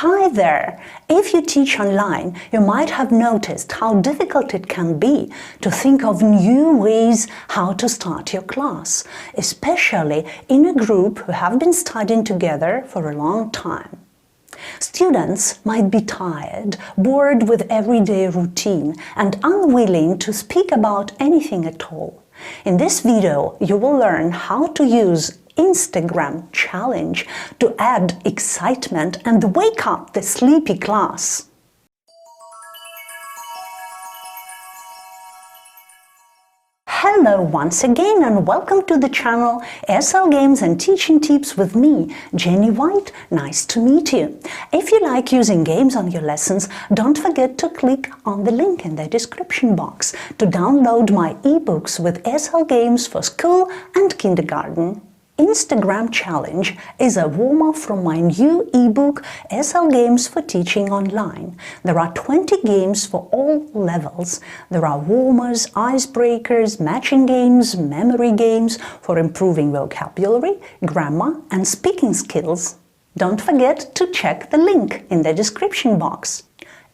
Hi there! If you teach online, you might have noticed how difficult it can be to think of new ways how to start your class, especially in a group who have been studying together for a long time. Students might be tired, bored with everyday routine, and unwilling to speak about anything at all. In this video, you will learn how to use Instagram challenge to add excitement and wake up the sleepy class. Hello once again and welcome to the channel SL Games and Teaching Tips with me, Jenny White. Nice to meet you. If you like using games on your lessons, don't forget to click on the link in the description box to download my ebooks with SL Games for school and kindergarten. Instagram Challenge is a warm-up from my new ebook SL Games for Teaching Online. There are 20 games for all levels. There are warmers, icebreakers, matching games, memory games for improving vocabulary, grammar and speaking skills. Don't forget to check the link in the description box.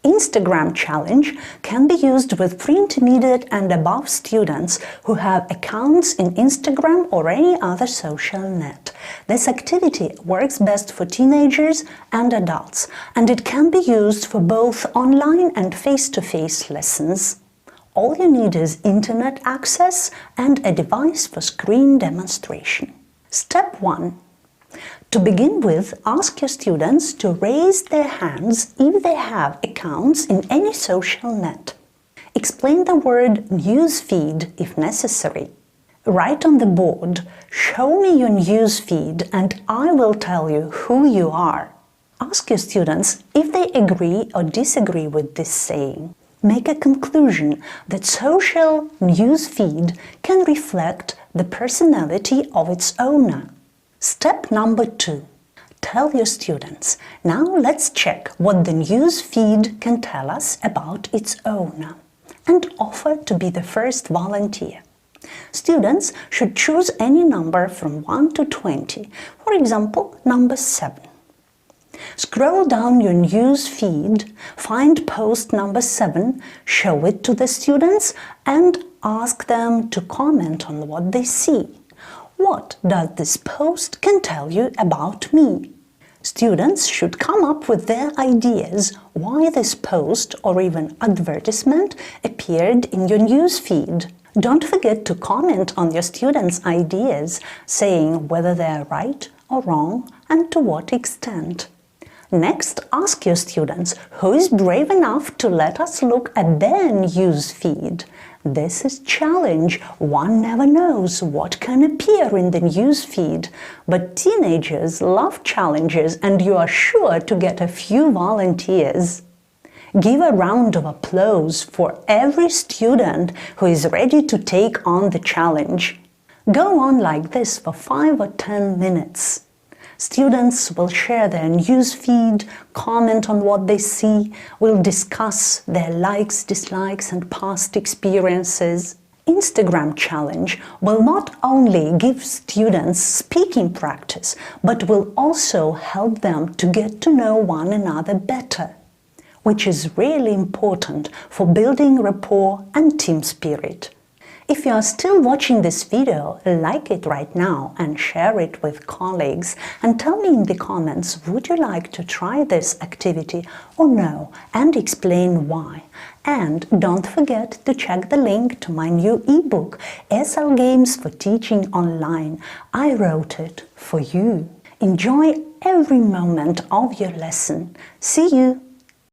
Instagram Challenge can be used with pre-intermediate and above students who have accounts in Instagram or any other social net. This activity works best for teenagers and adults, and it can be used for both online and face-to-face lessons. All you need is internet access and a device for screen demonstration. Step 1. To begin with, ask your students to raise their hands if they have accounts in any social net. Explain the word newsfeed if necessary. Write on the board, "Show me your newsfeed and I will tell you who you are." Ask your students if they agree or disagree with this saying. Make a conclusion that social newsfeed can reflect the personality of its owner. Step number 2. Tell your students, "Now let's check what the news feed can tell us about its owner," and offer to be the first volunteer. Students should choose any number from 1 to 20, for example, number 7. Scroll down your news feed, find post number 7, show it to the students and ask them to comment on what they see. What does this post can tell you about me? Students should come up with their ideas why this post or even advertisement appeared in your news feed. Don't forget to comment on your students' ideas, saying whether they are right or wrong and to what extent. Next, ask your students who is brave enough to let us look at their news feed. This is challenge. One never knows what can appear in the news feed. But teenagers love challenges and you are sure to get a few volunteers. Give a round of applause for every student who is ready to take on the challenge. Go on like this for 5 or 10 minutes. Students will share their news feed, comment on what they see, will discuss their likes, dislikes and past experiences. Instagram Challenge will not only give students speaking practice, but will also help them to get to know one another better, which is really important for building rapport and team spirit. If you are still watching this video, like it right now and share it with colleagues and tell me in the comments, would you like to try this activity or no, and explain why. And don't forget to check the link to my new ebook, SL Games for Teaching Online. I wrote it for you. Enjoy every moment of your lesson. See you!